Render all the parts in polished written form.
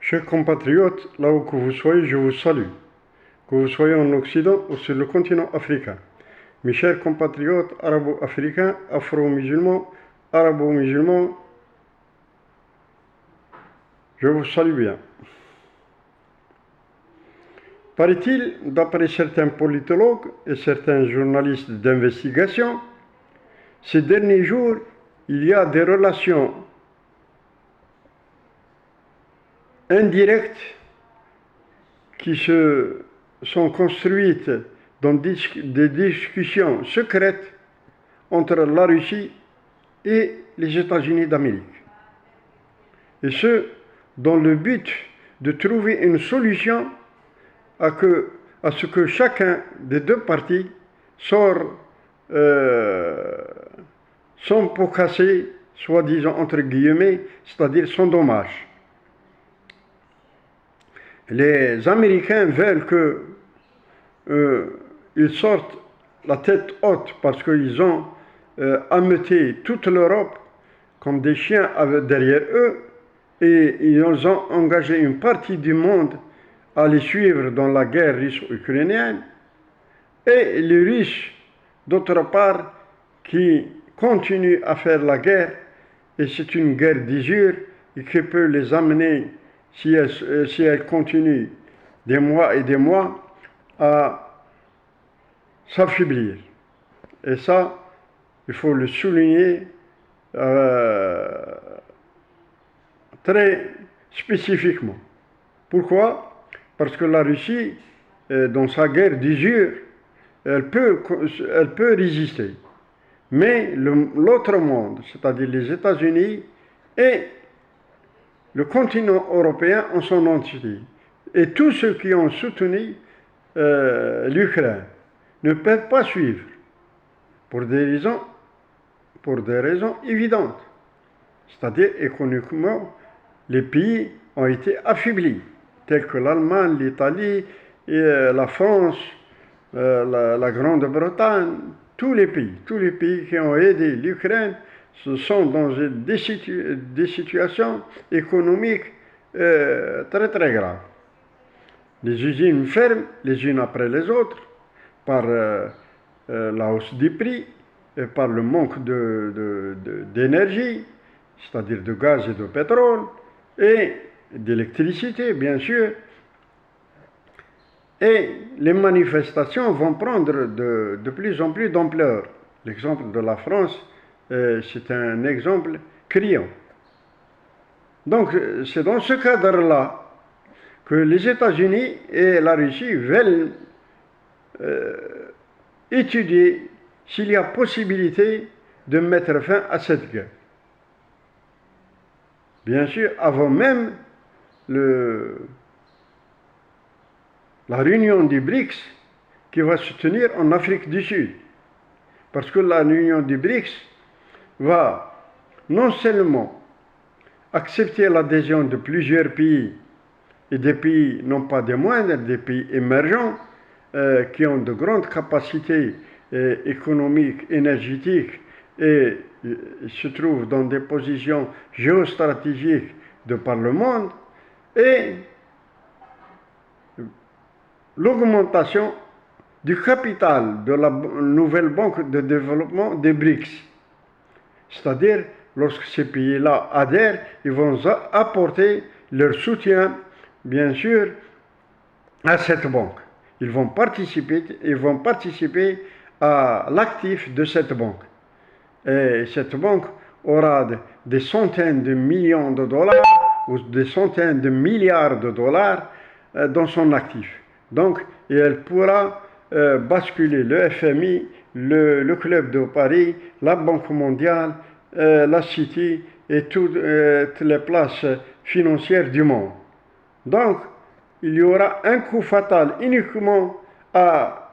Chers compatriotes, là où que vous soyez, je vous salue. Que vous soyez en Occident ou sur le continent africain. Mes chers compatriotes arabo-africains, afro-musulmans, arabo-musulmans, je vous salue bien. Paraît-il, d'après certains politologues et certains journalistes d'investigation, ces derniers jours, il y a des relations indirectes qui se sont construites dans des discussions secrètes entre la Russie et les États-Unis d'Amérique. Et ce, dans le but de trouver une solution à ce que chacun des deux parties sort son pot cassé, soi-disant entre guillemets, c'est-à-dire son dommage. Les Américains veulent qu'ils sortent la tête haute parce qu'ils ont ameuté toute l'Europe comme des chiens derrière eux et ils ont engagé une partie du monde à les suivre dans la guerre russo-ukrainienne et les Russes, d'autre part, qui continuent à faire la guerre et c'est une guerre d'usure et qui peut les amener si elle continue des mois et des mois, à s'affaiblir. Et ça, il faut le souligner très spécifiquement. Pourquoi? Parce que la Russie, dans sa guerre d'usure, elle peut résister. Mais l'autre monde, c'est-à-dire les États-Unis et le continent européen en son entier, et tous ceux qui ont soutenu l'Ukraine ne peuvent pas suivre pour des raisons évidentes. C'est-à-dire économiquement, les pays ont été affaiblis, tels que l'Allemagne, l'Italie, la France, la Grande-Bretagne, tous les pays qui ont aidé l'Ukraine sont dans des situations économiques très très graves. Les usines ferment les unes après les autres par la hausse des prix et par le manque d'énergie, c'est-à-dire de gaz et de pétrole et d'électricité bien sûr. Et les manifestations vont prendre de plus en plus d'ampleur. L'exemple de la France, c'est un exemple criant. Donc, c'est dans ce cadre-là que les États-Unis et la Russie veulent étudier s'il y a possibilité de mettre fin à cette guerre. Bien sûr, avant même la réunion des BRICS qui va se tenir en Afrique du Sud. Parce que la réunion des BRICS va non seulement accepter l'adhésion de plusieurs pays, et des pays non pas des moindres, des pays émergents, qui ont de grandes capacités économiques, énergétiques, et se trouvent dans des positions géostratégiques de par le monde, et l'augmentation du capital de la nouvelle banque de développement des BRICS. C'est-à-dire, lorsque ces pays-là adhèrent, ils vont apporter leur soutien, bien sûr, à cette banque. Ils vont participer à l'actif de cette banque. Et cette banque aura des centaines de millions de dollars ou des centaines de milliards de dollars dans son actif. Donc, elle pourra basculer le FMI, le Club de Paris, la Banque mondiale, la City et toutes les places financières du monde. Donc, il y aura un coup fatal uniquement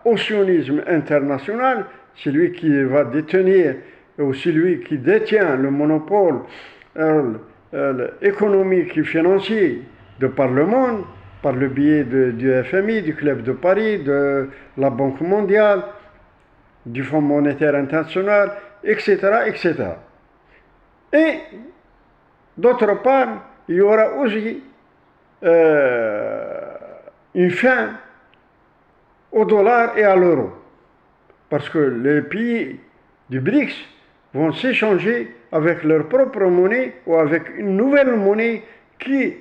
au sionisme international, celui qui va détenir ou celui qui détient le monopole économique et financier de par le monde, par le biais du FMI, du Club de Paris, de la Banque mondiale, du Fonds monétaire international, etc., etc. Et d'autre part, il y aura aussi une fin au dollar et à l'euro. Parce que les pays du BRICS vont s'échanger avec leur propre monnaie ou avec une nouvelle monnaie qui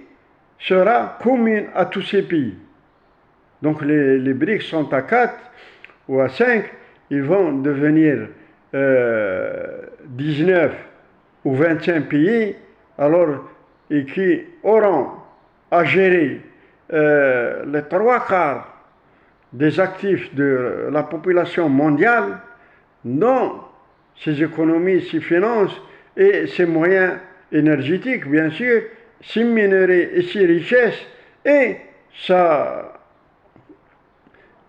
sera commune à tous ces pays. Donc les BRICS sont à 4 ou à 5, ils vont devenir 19 ou 25 pays, alors, et qui auront à gérer les 3 quarts des actifs de la population mondiale, dont ses économies, ses finances et ses moyens énergétiques, bien sûr, ses minerais et ses richesses, et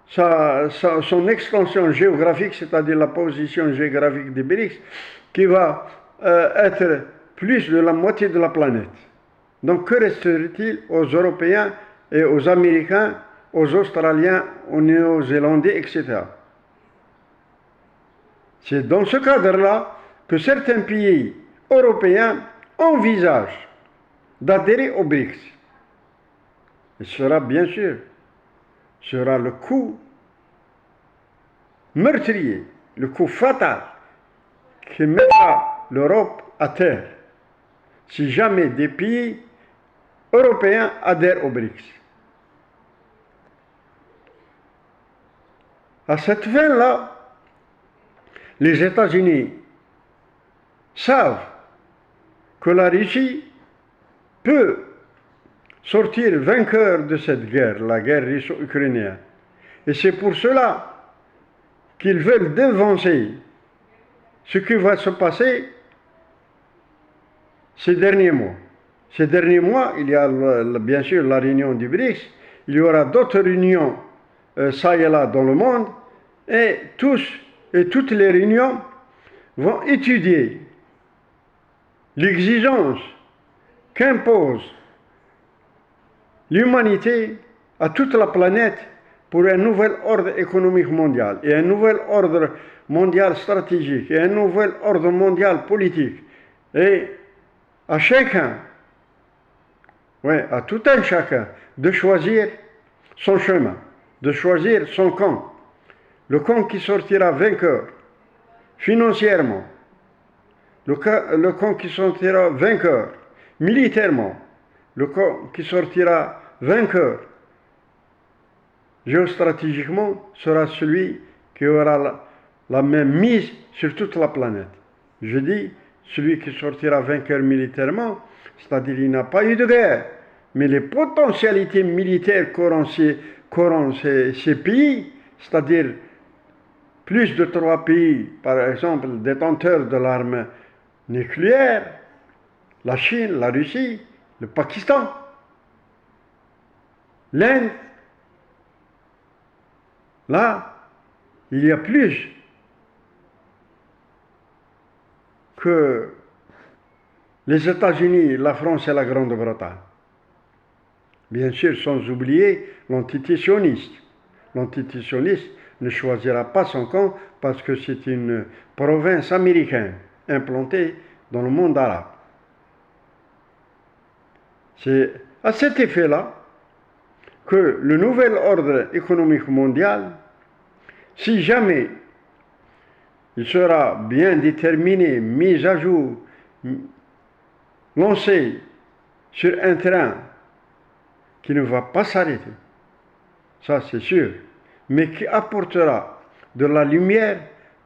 son extension géographique, c'est-à-dire la position géographique des BRICS, qui va être plus de la moitié de la planète. Donc que resterait-il aux Européens et aux Américains, aux Australiens, aux Néo-Zélandais, etc. C'est dans ce cadre-là que certains pays européens envisagent d'adhérer aux BRICS. Et ce sera bien sûr le coup meurtrier, le coup fatal qui mettra l'Europe à terre si jamais des pays européens adhèrent aux BRICS. À cette fin-là, les États-Unis savent que la Russie peut sortir vainqueur de cette guerre, la guerre russo-ukrainienne. Et c'est pour cela qu'ils veulent devancer ce qui va se passer ces derniers mois. Ces derniers mois, il y a bien sûr la réunion du BRICS, il y aura d'autres réunions ça et là dans le monde, et toutes les réunions vont étudier l'exigence qu'impose l'humanité à toute la planète pour un nouvel ordre économique mondial et un nouvel ordre mondial stratégique et un nouvel ordre mondial politique. Et à chacun, à tout un chacun, de choisir son chemin, de choisir son camp. Le camp qui sortira vainqueur financièrement, le camp qui sortira vainqueur militairement, le camp qui sortira vainqueur géostratégiquement sera celui qui aura la même mise sur toute la planète. Je dis celui qui sortira vainqueur militairement, c'est-à-dire qu'il n'a pas eu de guerre, mais les potentialités militaires qu'auront ces pays, c'est-à-dire plus de 3 pays, par exemple, détenteurs de l'arme nucléaire, la Chine, la Russie, le Pakistan, l'Inde. Là, il y a plus que les États-Unis, la France et la Grande-Bretagne. Bien sûr, sans oublier l'entité sioniste. L'entité sioniste ne choisira pas son camp parce que c'est une province américaine implantée dans le monde arabe. C'est à cet effet-là que le nouvel ordre économique mondial, si jamais il sera bien déterminé, mis à jour, lancé sur un train qui ne va pas s'arrêter, ça c'est sûr, mais qui apportera de la lumière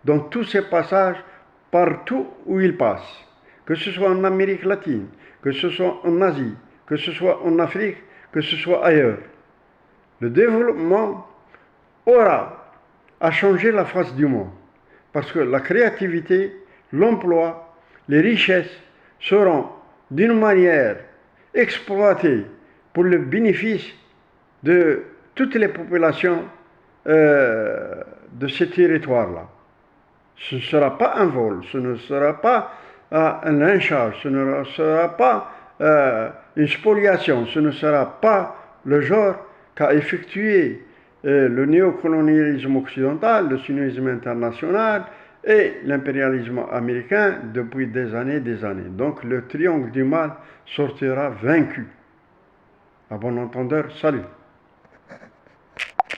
dans tous ces passages partout où il passe, que ce soit en Amérique latine, que ce soit en Asie, que ce soit en Afrique, que ce soit ailleurs. Le développement aura à changer la face du monde, parce que la créativité, l'emploi, les richesses seront d'une manière exploitées pour le bénéfice de toutes les populations de ces territoires-là. Ce ne sera pas un vol, ce ne sera pas un lynchage, ce ne sera pas une spoliation, ce ne sera pas le genre qu'a effectué le néocolonialisme occidental, le sionisme international et l'impérialisme américain depuis des années. Donc le triangle du mal sortira vaincu. À bon entendeur, salut.